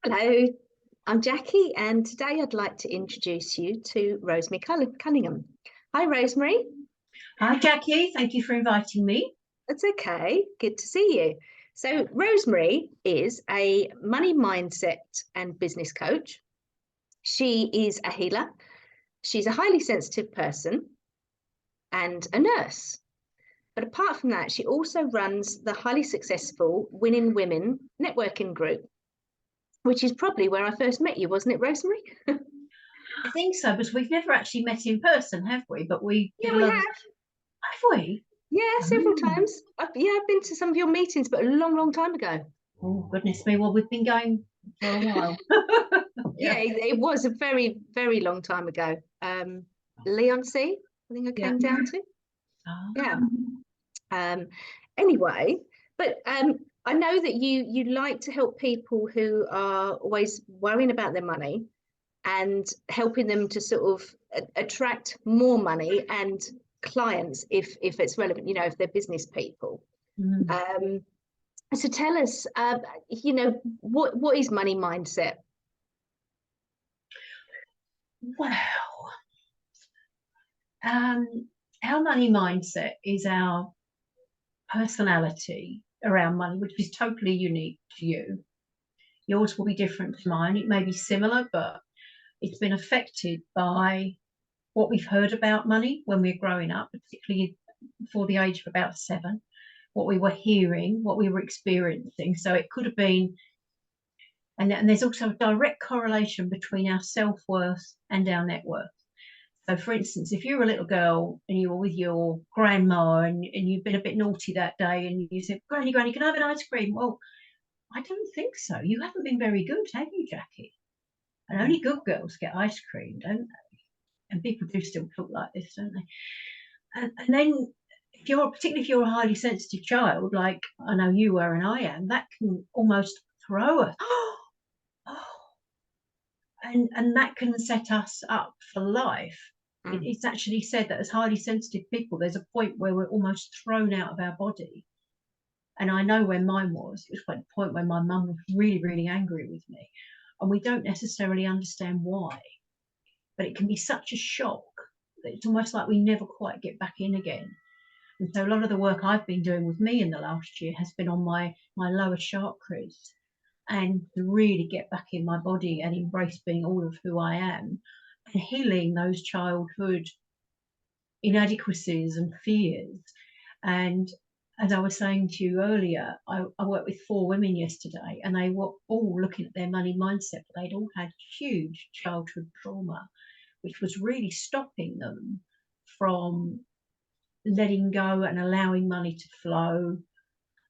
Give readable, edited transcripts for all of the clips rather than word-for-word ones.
Hello, I'm Jackie, and today I'd like to introduce you to Rosemary Cunningham. Hi, Rosemary. Hi, Jackie. Thank you for inviting me. It's okay. Good to see you. So, Rosemary is a money mindset and business coach. She is a healer. She's a highly sensitive person and a nurse. But apart from that, she also runs the highly successful Winning Women networking group, which is probably where I first met you, wasn't it, Rosemary? I think so, but we've never actually met in person, have we? But we Yeah, get a we lot of. have. Have we? Yeah, several Oh, times. I've been to some of your meetings, but a long, long time ago. oh, goodness me. Well, we've been going for a while. Yeah, Yeah. it was a very, very long time ago. Leon C, I think I Yeah. came down to. Yeah. Oh. Um, anyway, but I know that you like to help people who are always worrying about their money and helping them to sort of attract more money and clients if it's relevant, if they're business people. Mm. Um, So tell us, what is money mindset? Well, um, our money mindset is our personality around money, which is totally unique to you. Yours will be different to mine. It may be similar, but it's been affected by what we've heard about money when we were growing up, particularly before the age of about 7, what we were hearing, what we were experiencing. So it could have been, and there's also a direct correlation between our self worth and our net worth. So, for instance, if you were a little girl and you were with your grandma and you've been a bit naughty that day and you said, Granny, can I have an ice cream? Well, I don't think so. You haven't been very good, have you, Jackie? And only good girls get ice cream, don't they? And people do still talk like this, don't they? And then particularly if you're a highly sensitive child, like I know you were and I am, that can almost throw us. And that can set us up for life. Mm. It's actually said that as highly sensitive people, there's a point where we're almost thrown out of our body. And I know where mine was. It was like the point where my mum was really, really angry with me. And we don't necessarily understand why. But it can be such a shock that it's almost like we never quite get back in again. And so a lot of the work I've been doing with me in the last year has been on my lower chakras and to really get back in my body and embrace being all of who I am and healing those childhood inadequacies and fears. And as I was saying to you earlier, I worked with 4 women yesterday and they were all looking at their money mindset, but they'd all had huge childhood trauma, which was really stopping them from letting go and allowing money to flow.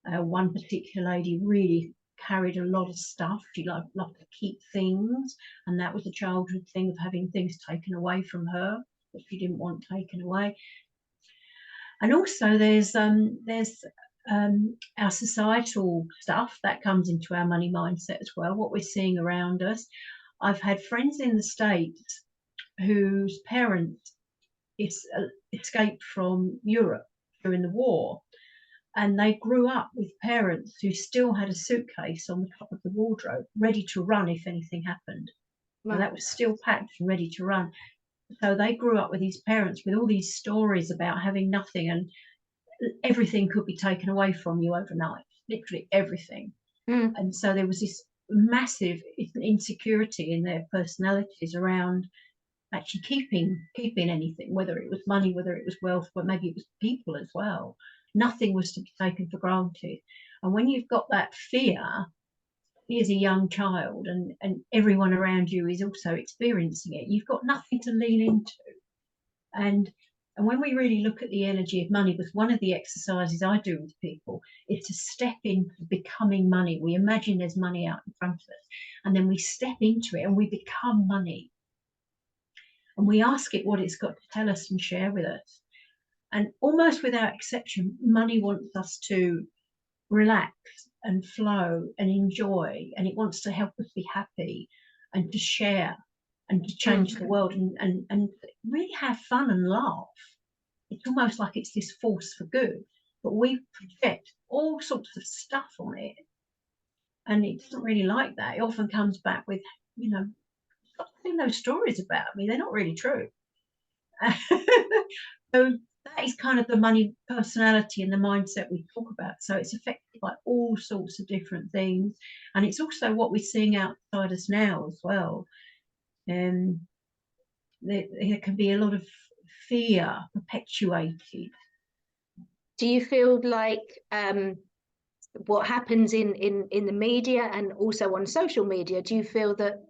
One particular lady really carried a lot of stuff. She loved to keep things, and that was a childhood thing of having things taken away from her that she didn't want taken away. And also there's our societal stuff that comes into our money mindset as well. What we're seeing around us. I've had friends in the States whose parents escaped from Europe during the war. And they grew up with parents who still had a suitcase on the top of the wardrobe, ready to run if anything happened. Now, that was still packed and ready to run. So they grew up with these parents with all these stories about having nothing and everything could be taken away from you overnight, literally everything. Mm. And so there was this massive insecurity in their personalities around actually keeping anything, whether it was money, whether it was wealth, but maybe it was people as well. Nothing was to be taken for granted. And when you've got that fear as a young child and everyone around you is also experiencing it, you've got nothing to lean into. And and when we really look at the energy of money, because one of the exercises I do with people is to step into becoming money. We imagine there's money out in front of us, and then we step into it and we become money. And we ask it what it's got to tell us and share with us. And almost without exception, money wants us to relax and flow and enjoy, and it wants to help us be happy and to share and to change the world and really have fun and laugh. It's almost like it's this force for good, but we project all sorts of stuff on it And it doesn't really like that. It often comes back with, you know, stop telling those stories about me. They're not really true. So that is kind of the money personality and the mindset we talk about. So it's affected by all sorts of different things. And it's also what we're seeing outside us now as well. And there can be a lot of fear perpetuated. Do you feel like what happens in the media and also on social media, do you feel that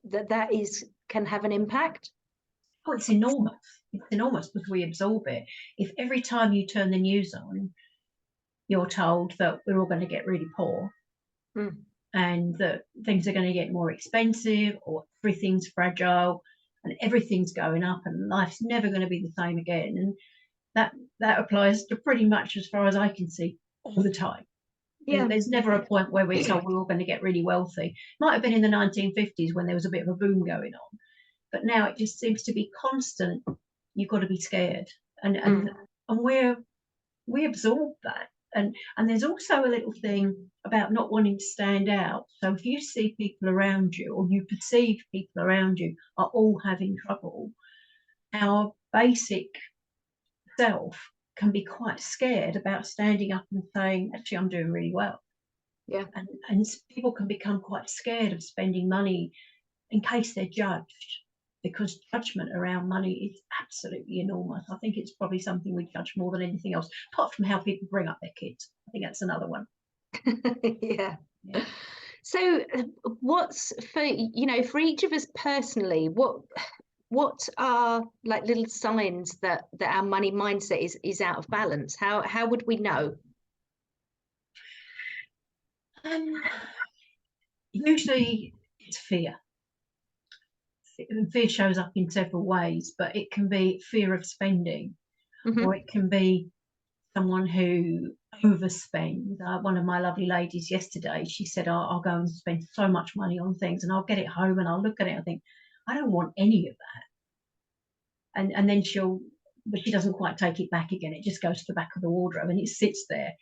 can have an impact? Oh, it's enormous. It's enormous because we absorb it. If every time you turn the news on, you're told that we're all going to get really poor, and that things are going to get more expensive, or everything's fragile and everything's going up and life's never going to be the same again. And that applies to pretty much, as far as I can see, all the time. Yeah. There's never a point where we're told we're all going to get really wealthy. Might have been in the 1950s when there was a bit of a boom going on, but now it just seems to be constant. You've got to be scared, and we absorb that. And there's also a little thing about not wanting to stand out. So if you see people around you, or you perceive people around you are all having trouble, our basic self can be quite scared about standing up and saying, actually, I'm doing really well. Yeah. And people can become quite scared of spending money in case they're judged, because judgment around money is absolutely enormous. I think it's probably something we judge more than anything else, apart from how people bring up their kids. I think that's another one. Yeah. So what's for each of us personally, what are like little signs that our money mindset is out of balance? How would we know? Usually it's fear. Fear shows up in several ways, but it can be fear of spending, or it can be someone who overspends. One of my lovely ladies yesterday, she said, I'll go and spend so much money on things, and I'll get it home and I'll look at it and think, I don't want any of that. And then but she doesn't quite take it back again. It just goes to the back of the wardrobe and it sits there.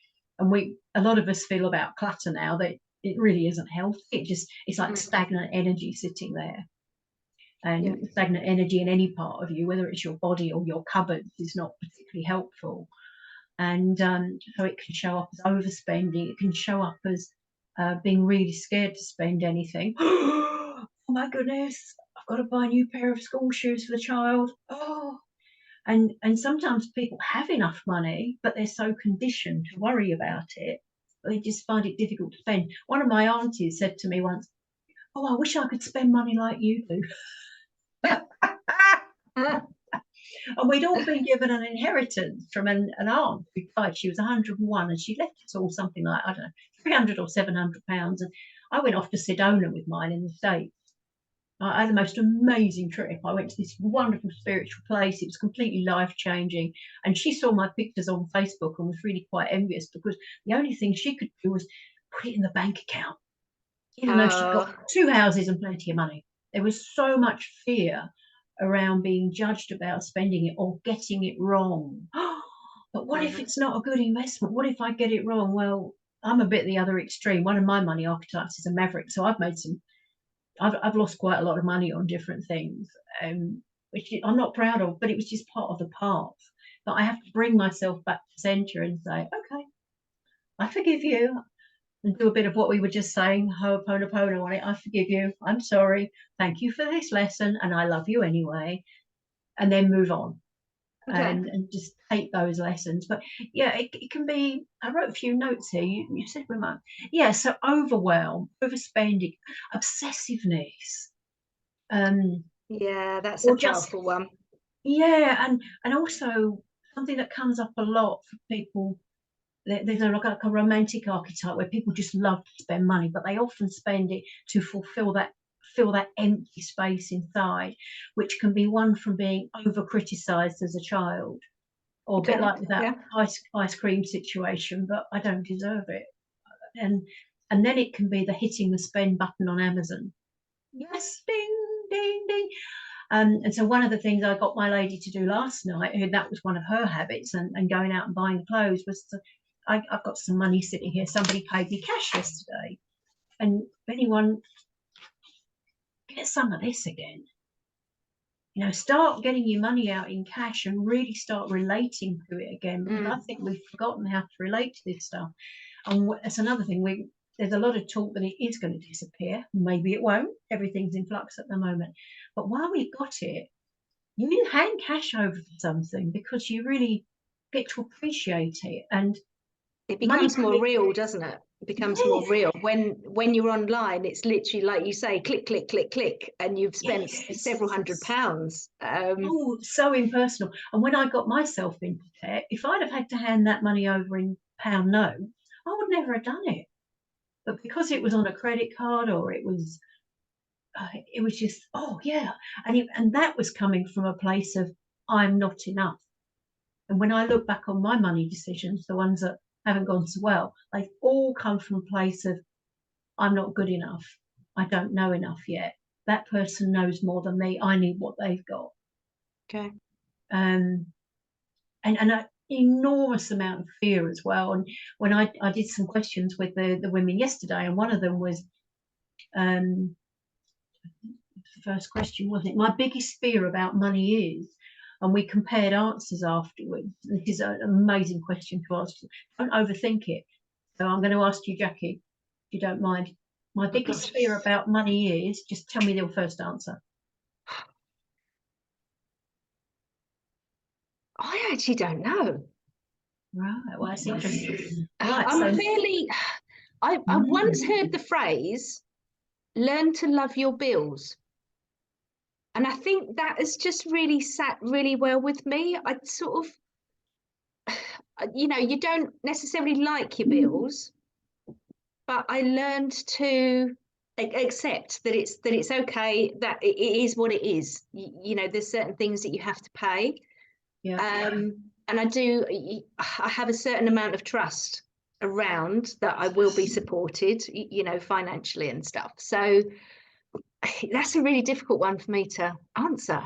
And a lot of us feel about clutter now that it really isn't healthy. It's like stagnant energy sitting there. And stagnant energy in any part of you, whether it's your body or your cupboards, is not particularly helpful. And so it can show up as overspending. It can show up as being really scared to spend anything. Oh my goodness, I've got to buy a new pair of school shoes for the child. Oh, and sometimes people have enough money, but they're so conditioned to worry about it, they just find it difficult to spend. One of my aunties said to me once, "Oh, I wish I could spend money like you do." And we'd all been given an inheritance from an aunt who died. She was 101, and she left us all something like, I don't know, 300 or 700 pounds. And I went off to Sedona with mine in the States. I had the most amazing trip. I went to this wonderful spiritual place. It was completely life-changing. And she saw my pictures on Facebook and was really quite envious, because the only thing she could do was put it in the bank account, even though she'd got 2 houses and plenty of money. There was so much fear around being judged about spending it or getting it wrong. But what if it's not a good investment? What if I get it wrong? Well, I'm a bit the other extreme. One of my money archetypes is a maverick. So I've lost quite a lot of money on different things, which I'm not proud of, but it was just part of the path. But I have to bring myself back to center and say, okay, I forgive you, and do a bit of what we were just saying, ho'oponopono on it. I forgive you. I'm sorry. Thank you for this lesson, and I love you anyway. And then move on. And just take those lessons. But yeah, it can be. I wrote a few notes here. You said remote. Yeah, so overwhelm, overspending, obsessiveness. Yeah, that's a powerful one. Yeah, and also something that comes up a lot for people. There's like a romantic archetype where people just love to spend money, but they often spend it to fill that empty space inside, which can be one from being over criticized as a child, or a bit like that ice cream situation, but I don't deserve it. And then it can be the hitting the spend button on Amazon. Yes, ding, ding, ding. And so one of the things I got my lady to do last night, and that was one of her habits, and going out and buying clothes, was I've got some money sitting here. Somebody paid me cash yesterday. and anyone, get some of this again. You know, start getting your money out in cash and really start relating to it again, because I think we've forgotten how to relate to this stuff. And that's another thing. There's a lot of talk that it is going to disappear. Maybe it won't. Everything's in flux at the moment. But while we've got it, you hand cash over for something because you really get to appreciate it. And it money becomes more real, doesn't it? It becomes more real when you're online. It's literally like you say, click, click, click, click, and you've spent several £100s. Oh, so impersonal. And when I got myself into debt, if I'd have had to hand that money over in pound notes, I would never have done it. But because it was on a credit card, or it was just, oh yeah, and that was coming from a place of, I'm not enough. And when I look back on my money decisions, the ones that haven't gone so well, they've all come from a place of, I'm not good enough. I don't know enough yet. That person knows more than me. I need what they've got. Okay. And an enormous amount of fear as well. And when I did some questions with the women yesterday, and one of them was, the first question, wasn't it? My biggest fear about money is, and we compared answers afterwards. This is an amazing question to ask. Don't overthink it. So I'm going to ask you, Jackie, if you don't mind. My biggest fear about money is, just tell me your first answer. I actually don't know. Right, well, that's interesting. Right, I'm fairly. I once heard the phrase, "Learn to love your bills," and I think that has just really sat really well with me. I sort of, you don't necessarily like your bills, but I learned to accept that it's okay, that it is what it is. There's certain things that you have to pay. Yeah. And I have a certain amount of trust around that I will be supported, financially and stuff. So that's a really difficult one for me to answer.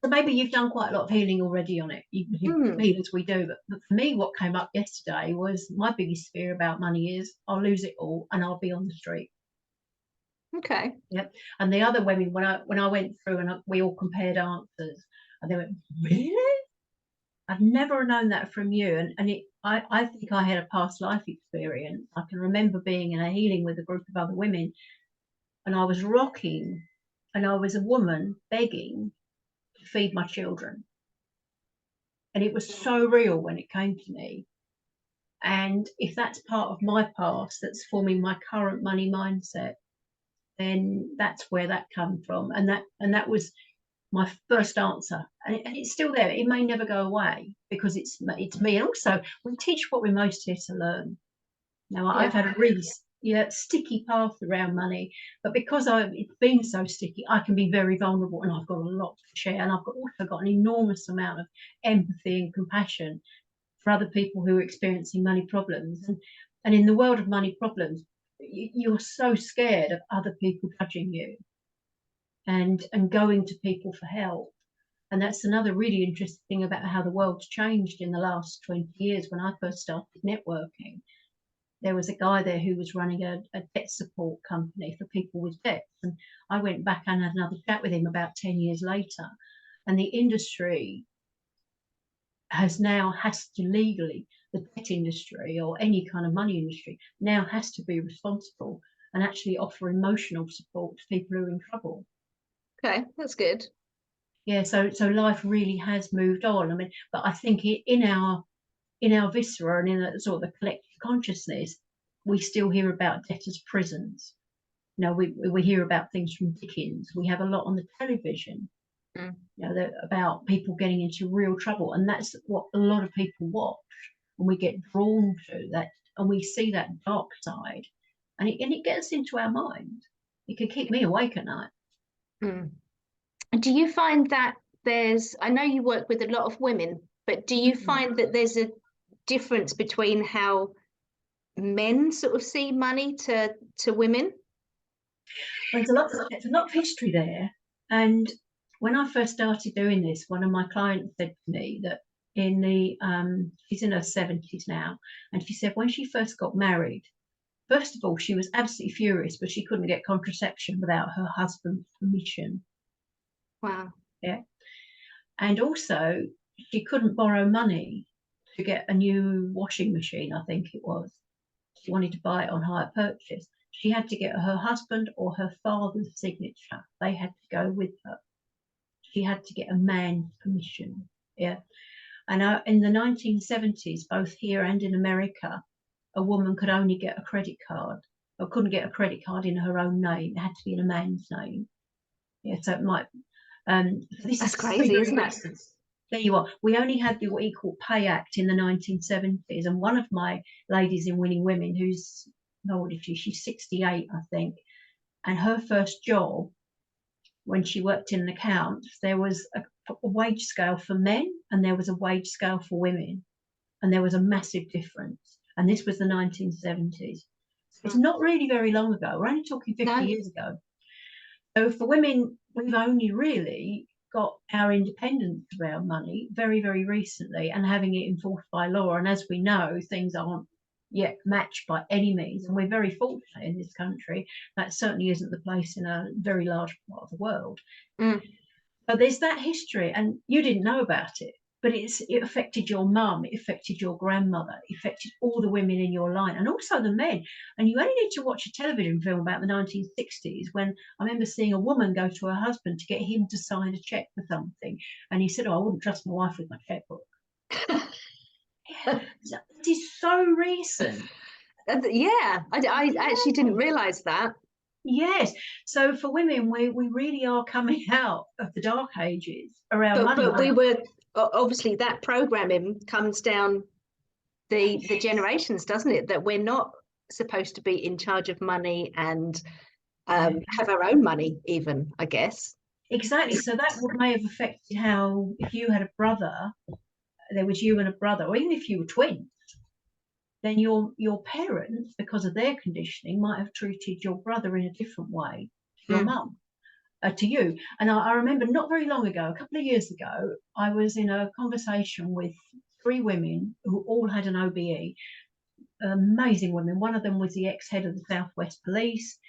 So maybe you've done quite a lot of healing already on it. Healers, we do. But for me, what came up yesterday was, my biggest fear about money is, I'll lose it all and I'll be on the street. Okay. Yep. And the other women, when I went through and we all compared answers, and they went, really? I've never known that from you. And I think I had a past life experience. I can remember being in a healing with a group of other women, and I was rocking, and I was a woman begging to feed my children. And it was so real when it came to me. And if that's part of my past that's forming my current money mindset, then that's where that comes from. And that was my first answer. And it's still there. It may never go away because it's me. And also, we teach what we're most here to learn. Now, I've had a really sticky path around money, but because it's been so sticky, I can be very vulnerable, and I've got a lot to share. And I've also got an enormous amount of empathy and compassion for other people who are experiencing money problems. And in the world of money problems, you're so scared of other people judging you and going to people for help. And that's another really interesting thing about how the world's changed in the last 20 years. When I first started networking, there was a guy there who was running a debt support company for people with debts. And I went back and had another chat with him about 10 years later. And the industry has to legally, the debt industry or any kind of money industry now has to be responsible and actually offer emotional support to people who are in trouble. Okay, that's good. Yeah, so life really has moved on. I mean, but I think in our viscera and in a sort of the collective consciousness, we still hear about debtors' prisons. We hear about things from Dickens. We have a lot on the television, about people getting into real trouble, and that's what a lot of people watch, and we get drawn to that, and we see that dark side, and it gets into our mind. It can keep me awake at night. Do you find that I know you work with a lot of women, but do you find that there's a difference between how men sort of see money to women? There's a lot of history there. And when I first started doing this, one of my clients said to me that she's in her 70s now, and she said when she first got married, First of all, she was absolutely furious, but she couldn't get contraception without her husband's permission. Wow. Yeah. And also, she couldn't borrow money to get a new washing machine, I think it was. She wanted to buy it on hire purchase. She had to get her husband or her father's signature. They had to go with her. She had to get a man's permission. Yeah. And in the 1970s, both here and in America, a woman could only get a credit card, or couldn't get a credit card in her own name. It had to be in a man's name. Yeah, so it might. This That's is very, crazy, very isn't it? recent. There you are. We only had the Equal Pay Act in the 1970s, and one of my ladies in Winning Women, who's how old is she? She's 68, I think, and her first job when she worked in accounts, there was a wage scale for men and there was a wage scale for women, and there was a massive difference. And this was the 1970s. It's not really very long ago. We're only talking 50 No. years ago. So for women, we've only really got our independence around money very, very recently, and having it enforced by law. And as we know, things aren't yet matched by any means. And we're very fortunate in this country. That certainly isn't the place in a very large part of the world. Mm. But there's that history, and you didn't know about it. But it affected your mum, it affected your grandmother, it affected all the women in your line, and also the men. And you only need to watch a television film about the 1960s when I remember seeing a woman go to her husband to get him to sign a cheque for something. And he said, "Oh, I wouldn't trust my wife with my chequebook." Yeah, it is so recent. Yeah, I actually didn't realise that. Yes. So for women, we really are coming out of the dark ages around money. But we were obviously, that programming comes down the generations, doesn't it? That we're not supposed to be in charge of money and have our own money, even, I guess. Exactly. So that may have affected how, if you had a brother, there was you and a brother, or even if you were twins, then your parents, because of their conditioning, might have treated your brother in a different way to your mum, to you. And I remember not very long ago, a couple of years ago, I was in a conversation with three women who all had an OBE, amazing women. One of them was the ex-head of the Southwest Police.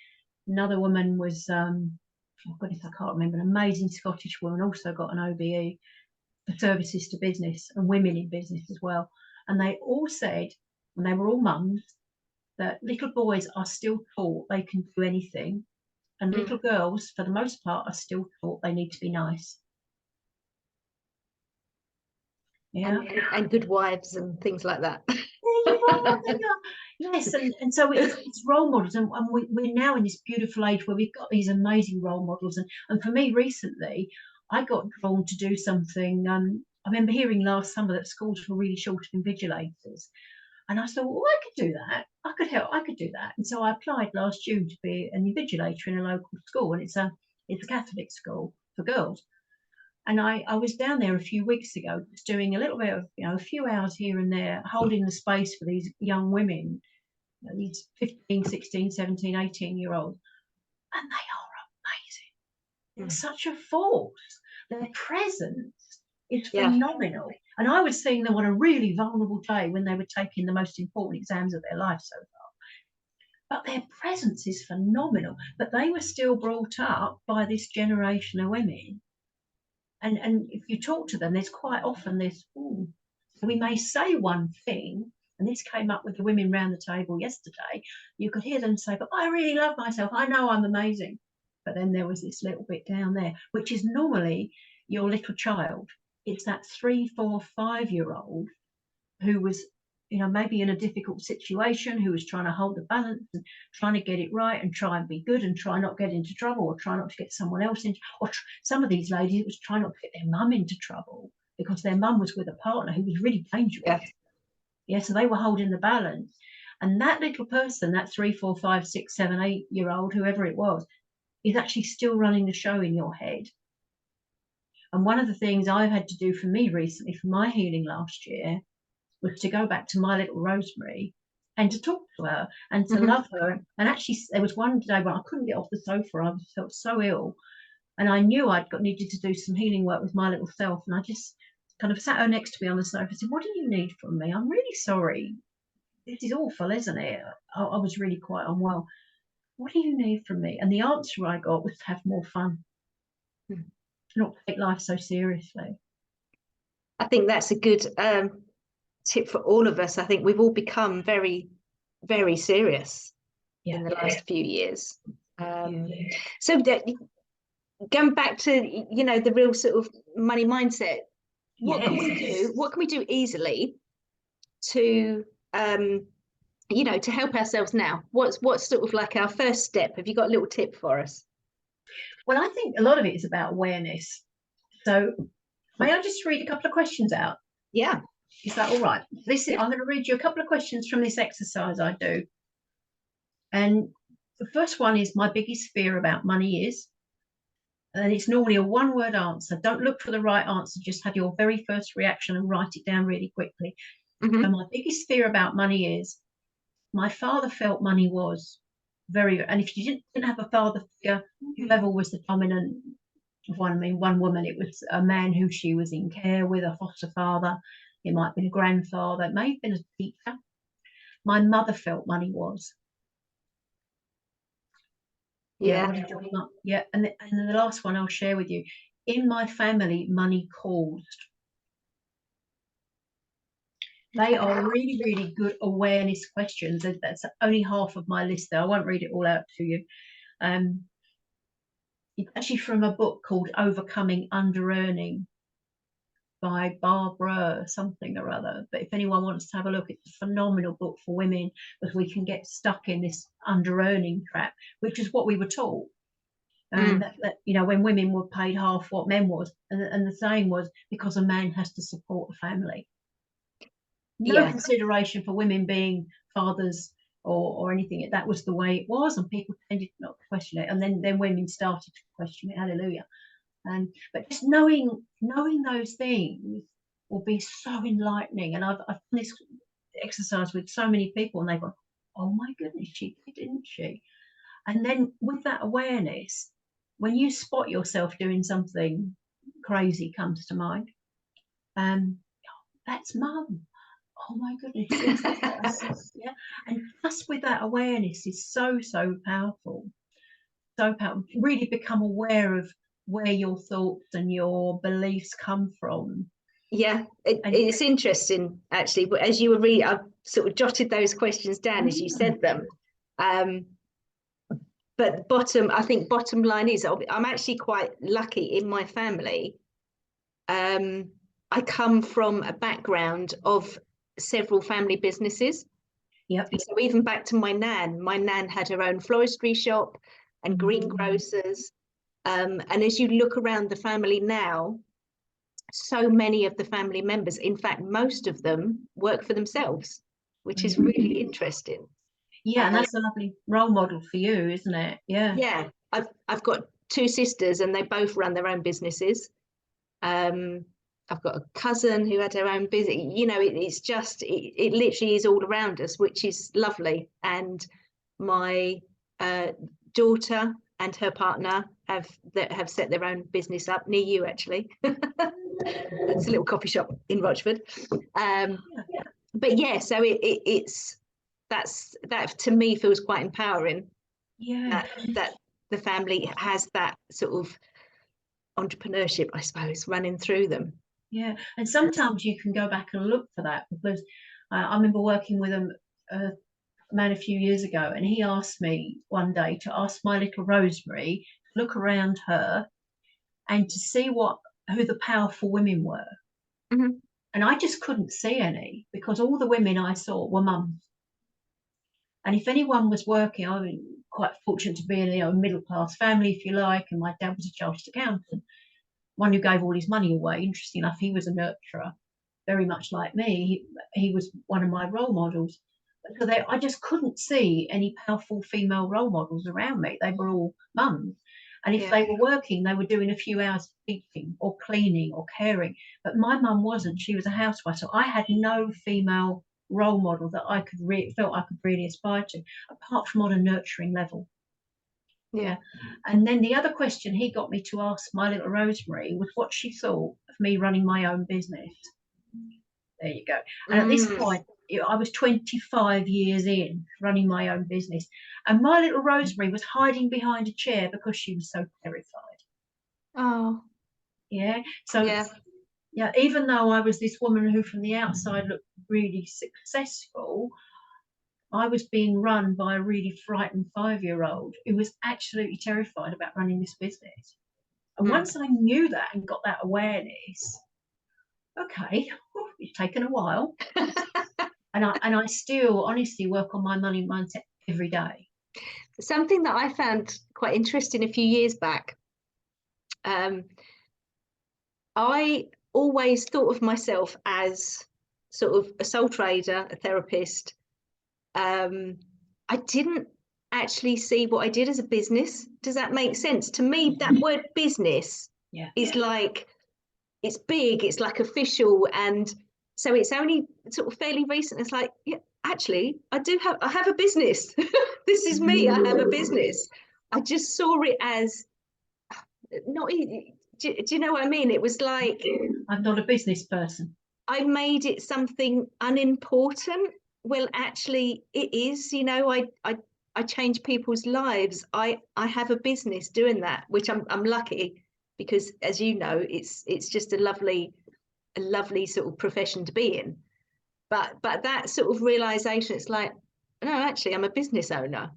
Another woman was, oh goodness, I can't remember, an amazing Scottish woman, also got an OBE for services to business and women in business as well. And they all said, and they were all mums, that little boys are still taught they can do anything, and little girls, for the most part, are still taught they need to be nice. Yeah. And good wives and things like that. Yes, and so it's role models, and we're now in this beautiful age where we've got these amazing role models. And for me recently, I got drawn to do something. I remember hearing last summer that schools were really short of invigilators. And I thought, well, I could do that. I could help. I could do that. And so I applied last June to be an invigilator in a local school, and it's a Catholic school for girls. And I was down there a few weeks ago, just doing a little bit of, a few hours here and there, holding the space for these young women, these 15, 16, 17, 18-year-olds. And they are amazing. They're such a force. Their presence is phenomenal. And I was seeing them on a really vulnerable day when they were taking the most important exams of their life so far. But their presence is phenomenal. But they were still brought up by this generation of women. And if you talk to them, there's quite often this, ooh. So we may say one thing, and this came up with the women round the table yesterday. You could hear them say, but I really love myself. I know I'm amazing. But then there was this little bit down there, which is normally your little child. It's that 3, 4, 5-year-old who was, maybe in a difficult situation, who was trying to hold the balance and trying to get it right and try and be good and try not get into trouble, or try not to get someone else into, or some of these ladies, it was trying not to get their mum into trouble because their mum was with a partner who was really dangerous. Yeah, so they were holding the balance. And that little person, that 3, 4, 5, 6, 7, 8-year-old, whoever it was, is actually still running the show in your head. And one of the things I've had to do for me recently, for my healing last year, was to go back to my little Rosemary and to talk to her and to love her. And actually, there was one day when I couldn't get off the sofa. I felt so ill. And I knew needed to do some healing work with my little self. And I just kind of sat her next to me on the sofa and said, what do you need from me? I'm really sorry. this is awful, isn't it? I was really quite unwell. What do you need from me? And the answer I got was to have more fun, Hmm. not take life so seriously. I think that's a good tip for all of us. I think we've all become very, very serious Yeah. in the last few years. Yeah. So that, going back to, the real sort of money mindset, what can we Yes. do? What can we do easily to to help ourselves now? What's sort of like our first step? Have you got a little tip for us? Well, I think a lot of it is about awareness. So may I just read a couple of questions out? Yeah. Is that all right? Yeah. I'm going to read you a couple of questions from this exercise I do. And the first one is, my biggest fear about money is, and it's normally a one-word answer. Don't look for the right answer, just have your very first reaction and write it down really quickly. Hmm. So my biggest fear about money is, my father felt money was very, and if you didn't have a father figure, whoever was the dominant one, I mean, one woman, it was a man who she was in care with, a foster father. It might have been a grandfather, it may have been a teacher. My mother felt money was. Yeah, Yeah. what did your mum? Yeah, and then the last one I'll share with you. In my family, money caused. They are really, really good awareness questions. And that's only half of my list there. I won't read it all out to you. Um, it's actually from a book called Overcoming Under-Earning by Barbara something or other. But if anyone wants to have a look, it's a phenomenal book for women, because we can get stuck in this under-earning trap, which is what we were taught. And Mm. that when women were paid half what men was, and the saying was, because a man has to support the family. No Yeah. consideration for women being fathers or anything. That was the way it was, and people tended not to question it. And then women started to question it. Hallelujah. But just knowing those things will be so enlightening. And I've done this exercise with so many people, and they go, "Oh my goodness, she did, didn't she?" And then with that awareness, when you spot yourself doing something crazy, comes to mind, um, that's mum. Oh my goodness, yes, yeah. And just with that awareness is so powerful, so powerful. Really become aware of where your thoughts and your beliefs come from. Yeah, And it's interesting actually. But as you were reading, I sort of jotted those questions down as you said them. Um, but I think bottom line is, I'm actually quite lucky in my family. I come from a background of several family businesses. yep. So even back to my nan had her own floristry shop and greengrocers. And as you look around the family now, so many of the family members, in fact, most of them work for themselves, which is really interesting. Yeah, and that's a lovely role model for you, isn't it? Yeah. Yeah, I've got two sisters and they both run their own businesses. Um, I've got a cousin who had her own business. It's just it literally is all around us, which is lovely. And my daughter and her partner have set their own business up near you, actually. It's a little coffee shop in Rochford. But yeah, so it's that to me feels quite empowering. Yeah. That the family has that sort of entrepreneurship, I suppose, running through them. Yeah, and sometimes you can go back and look for that, because I remember working with a man a few years ago, and he asked me one day to ask my little Rosemary to look around her and to see who the powerful women were. Mm-hmm. And I just couldn't see any, because all the women I saw were mums. And if anyone was working, I was quite fortunate to be in a middle class family, if you like, and my dad was a chartered accountant, one who gave all his money away. Interesting enough, he was a nurturer, very much like me. He was one of my role models. So I just couldn't see any powerful female role models around me. They were all mums. And if they were working, they were doing a few hours of teaching or cleaning or caring. But my mum wasn't. She was a housewife. So I had no female role model that I felt I could really aspire to, apart from on a nurturing level. Yeah. And then the other question he got me to ask my little Rosemary was what she thought of me running my own business. There you go. And at this Mm. point, I was 25 years in running my own business, and my little Rosemary was hiding behind a chair because she was so terrified. Oh, Yeah. So yeah. yeah, even though I was this woman who from the outside looked really successful, I was being run by a really frightened 5-year-old who was absolutely terrified about running this business. And Mm. once I knew that and got that awareness, okay, it's taken a while. And I still honestly work on my money mindset every day. Something that I found quite interesting a few years back, I always thought of myself as sort of a sole trader, a therapist. I didn't actually see what I did as a business. Does that make sense? To me, that word business Yeah. is like, it's big, it's like official. And so it's only sort of fairly recent. It's like, yeah, actually, I have a business. This is me, I have a business. I just saw it as not, do you know what I mean? It was like, I'm not a business person. I made it something unimportant. Well, actually, it is. I change people's lives. I have a business doing that, which I'm lucky because, as you know, it's just a lovely sort of profession to be in. But that sort of realization, it's like, no, actually, I'm a business owner.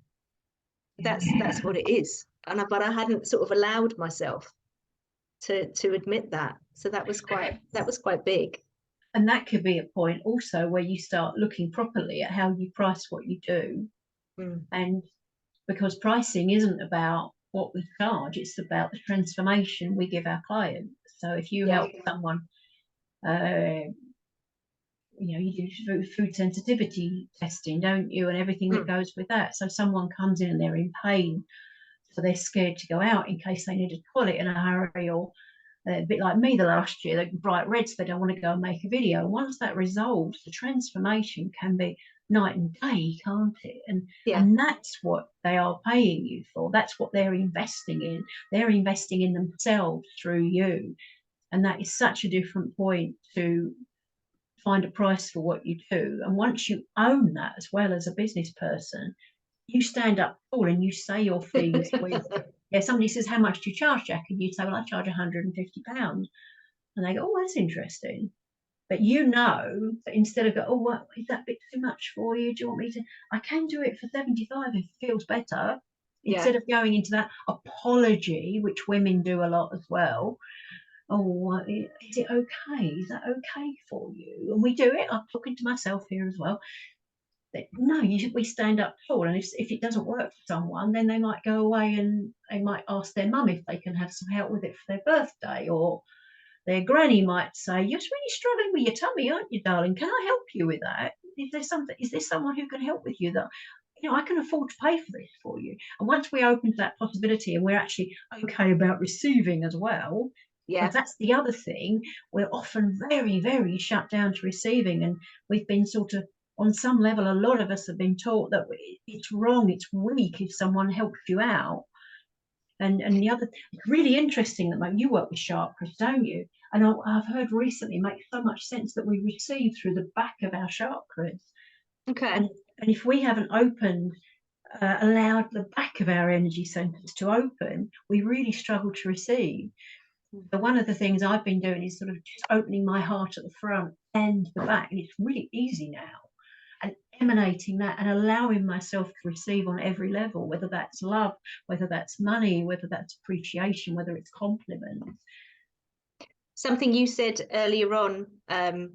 That's what it is. But I hadn't sort of allowed myself to admit that. So that was quite big. And that could be a point also where you start looking properly at how you price what you do. Mm. And because pricing isn't about what we charge, it's about the transformation we give our clients. So if you Yeah. help someone, you do food sensitivity testing, don't you, and everything that goes with that. So someone comes in and they're in pain, so they're scared to go out in case they need a toilet in a hurry, or a bit like me the last year, they're bright red, so they don't want to go and make a video. Once that resolves, the transformation can be night and day, can't it? Yeah. And that's what they are paying you for. That's what they're investing in. They're investing in themselves through you. And that is such a different point to find a price for what you do. And once you own that as well as a business person, you stand up tall and you say your fees with, yeah, somebody says, how much do you charge, Jack? And you say, well, I charge £150. And they go, oh, that's interesting. But you know that instead of go, oh, what, is that a bit too much for you? Do you want me to? I can do it for 75 if it feels better. Yeah. Instead of going into that apology, which women do a lot as well. Oh, is it okay? Is that okay for you? And we do it. I'm talking to myself here as well. No, we stand up tall, and if it doesn't work for someone, then they might go away and they might ask their mum if they can have some help with it for their birthday, or their granny might say, you're really struggling with your tummy, aren't you, darling? Can I help you with that? Is there someone who can help with you that, I can afford to pay for this for you? And once we open to that possibility and we're actually okay about receiving as well, Yeah. because that's the other thing, we're often very, very shut down to receiving. And we've been sort of, on some level, a lot of us have been taught that it's wrong, it's weak if someone helps you out. And the other, it's really interesting that you work with chakras, don't you? And I've heard recently, it makes so much sense that we receive through the back of our chakras. Okay. And if we haven't opened, allowed the back of our energy centers to open, we really struggle to receive. So one of the things I've been doing is sort of just opening my heart at the front and the back, and it's really easy now. And emanating that and allowing myself to receive on every level, whether that's love, whether that's money, whether that's appreciation, whether it's compliments. Something you said earlier on,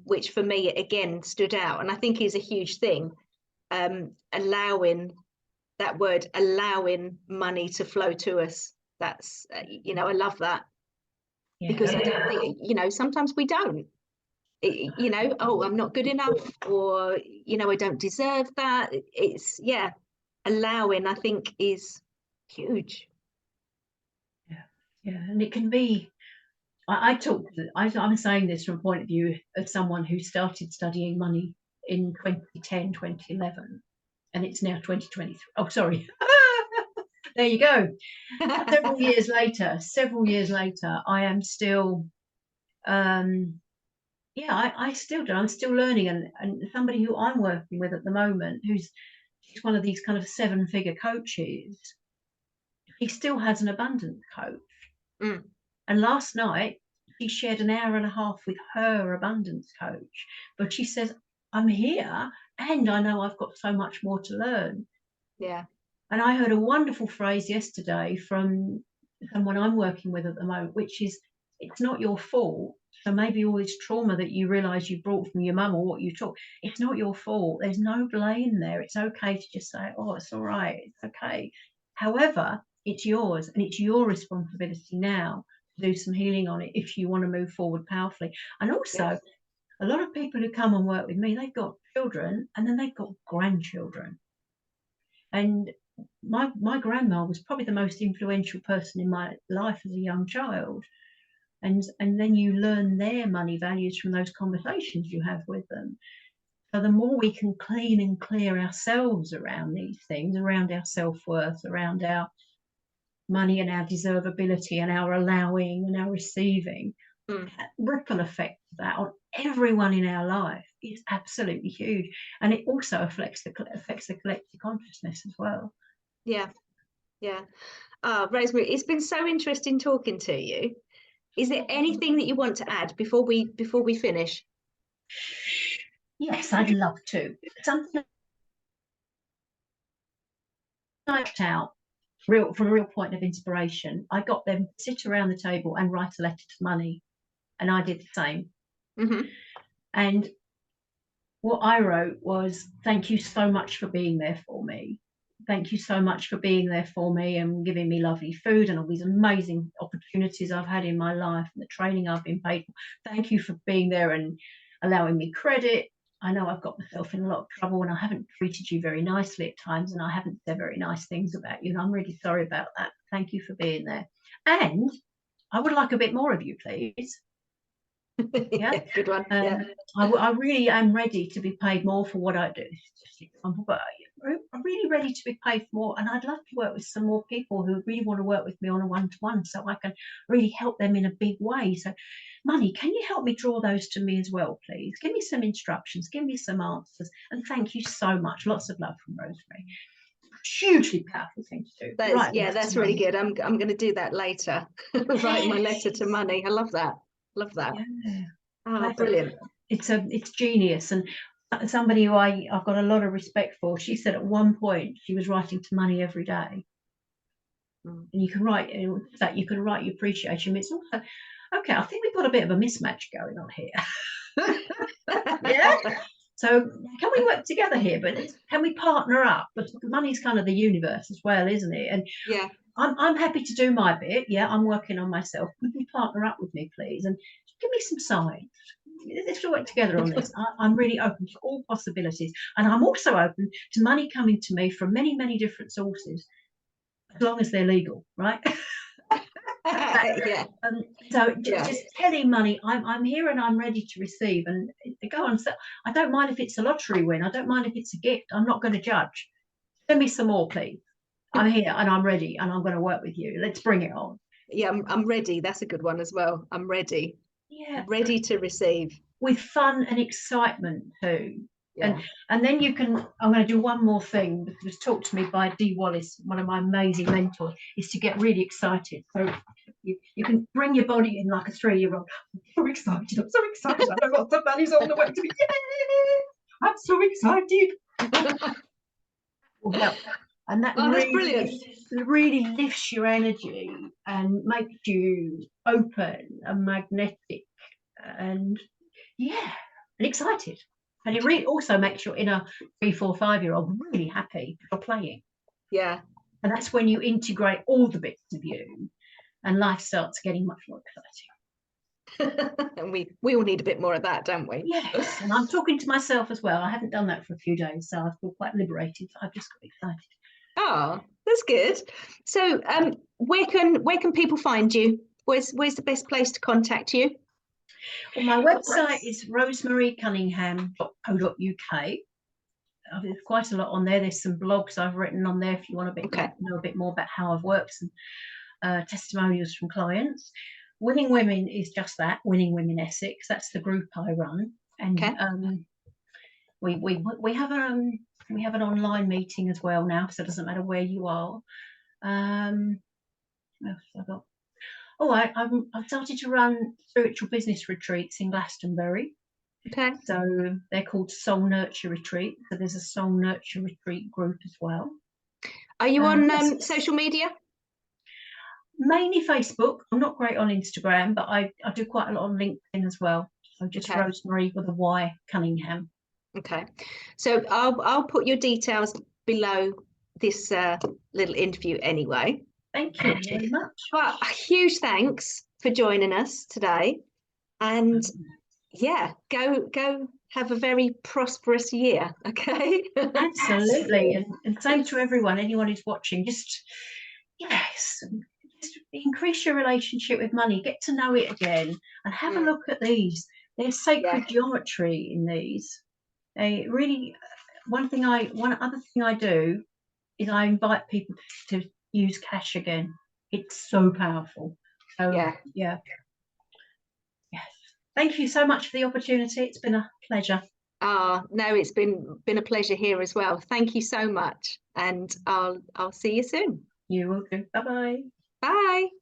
which for me again stood out, and I think is a huge thing, allowing money to flow to us. That's, I love that. Yeah. Because I don't think, sometimes we don't. Oh, I'm not good enough, or I don't deserve that. It's, yeah, allowing, I think, is huge. Yeah, and it can be. I'm saying this from a point of view of someone who started studying money in 2010, 2011, and it's now 2023. Oh, sorry. There you go. Several years later, I am still, yeah, I still do. I'm still learning, and somebody who I'm working with at the moment, she's one of these kind of 7-figure coaches, he still has an abundance coach. Mm. And last night, she shared an hour and a half with her abundance coach. But she says, I'm here and I know I've got so much more to learn. Yeah. And I heard a wonderful phrase yesterday from someone I'm working with at the moment, which is, it's not your fault. So maybe all this trauma that you realize you brought from your mum or what you taught, it's not your fault. There's no blame there. It's okay to just say, oh, it's all right. It's okay. However, it's yours and it's your responsibility now to do some healing on it if you want to move forward powerfully. And also, Yes. a lot of people who come and work with me, they've got children and then they've got grandchildren. And my grandma was probably the most influential person in my life as a young child. And then you learn their money values from those conversations you have with them. So the more we can clean and clear ourselves around these things, around our self-worth, around our money and our deservability and our allowing and our receiving, that ripple effect of that on everyone in our life is absolutely huge. And it also affects the collective consciousness as well. Yeah. Yeah. Rosemary, it's been so interesting talking to you. Is there anything that you want to add before we finish? Yes, I'd love to. Something I worked out from a real point of inspiration. I got them to sit around the table and write a letter to money, and I did the same. Mm-hmm. And what I wrote was, thank you so much for being there for me. Thank you so much for being there for me and giving me lovely food and all these amazing opportunities I've had in my life and the training I've been paid for. Thank you for being there and allowing me credit. I know I've got myself in a lot of trouble and I haven't treated you very nicely at times and I haven't said very nice things about you. And I'm really sorry about that. Thank you for being there. And I would like a bit more of you, please. Yeah, Good one. Yeah. I really am ready to be paid more for what I do. It's just an example, but I'm really ready to be paid for more, and I'd love to work with some more people who really want to work with me on a one-to-one, so I can really help them in a big way. So, money, can you help me draw those to me as well, please? Give me some instructions, give me some answers, and thank you so much. Lots of love from Rosemary. Hugely powerful thing to do. That's really good. I'm going to do that later. Write my letter to money. I love that. Love that. Yeah. Oh, brilliant. It's genius. And somebody who I've got a lot of respect for, she said at one point she was writing to money every day. And you can write that, you can write your appreciation. It's also, okay, I think we've got a bit of a mismatch going on here. Yeah. So can we work together here? But can we partner up? But money's kind of the universe as well, isn't it? And yeah, I'm happy to do my bit. Yeah, I'm working on myself. Could you partner up with me, please? And give me some signs. Let's work together on this. I'm really open to all possibilities. And I'm also open to money coming to me from many, many different sources, as long as they're legal, right? yeah. So just telling money, I'm here and I'm ready to receive. And go on. So I don't mind if it's a lottery win. I don't mind if it's a gift. I'm not going to judge. Send me some more, please. I'm here and I'm ready and I'm going to work with you. Let's bring it on. Yeah, I'm ready. That's a good one as well. I'm ready. Yeah. Ready to receive. With fun and excitement too. Yeah. And then I'm going to do one more thing that was taught to me by Dee Wallace, one of my amazing mentors, is to get really excited. So you can bring your body in like a 3-year-old. I'm so excited. I'm so excited. I know lots of money's on the way to me. Yay! I'm so excited. Well, and that really lifts your energy and makes you open and magnetic and excited. And it really also makes your inner 3, 4, 5-year-old really happy for playing. Yeah. And that's when you integrate all the bits of you and life starts getting much more exciting. And we all need a bit more of that, don't we? Yes. And I'm talking to myself as well. I haven't done that for a few days, so I feel quite liberated. I've just got excited. Oh, that's good. So where can people find you? Where's the best place to contact you? Well, my website is rosemarycunningham.co.uk. There's quite a lot on there. There's some blogs I've written on there if you want to know a bit more about how I've worked, some testimonials from clients. Winning Women is just that, Winning Women Essex. That's the group I run, and Okay. we have an online meeting as well now, so it doesn't matter where you are. What else have I got? Oh, I've started to run spiritual business retreats in Glastonbury. Okay. So they're called Soul Nurture Retreat. So there's a Soul Nurture Retreat group as well. Are you on Yes. social media? Mainly Facebook. I'm not great on Instagram, but I do quite a lot on LinkedIn as well. So just Okay. Rosemary with a Y Cunningham. Okay. So I'll put your details below this little interview anyway. Thank you very much. But a huge thanks for joining us today. And yeah, go have a very prosperous year. Okay. Absolutely. And same to everyone, anyone who's watching, just yes, just increase your relationship with money, get to know it again, and have a look at these. There's sacred geometry in these. They really one other thing I do is I invite people to use cash again. It's so powerful. So Yeah. yeah. Yes. Thank you so much for the opportunity. It's been a pleasure. No, it's been a pleasure here as well. Thank you so much. And I'll see you soon. You will do. Bye bye. Bye.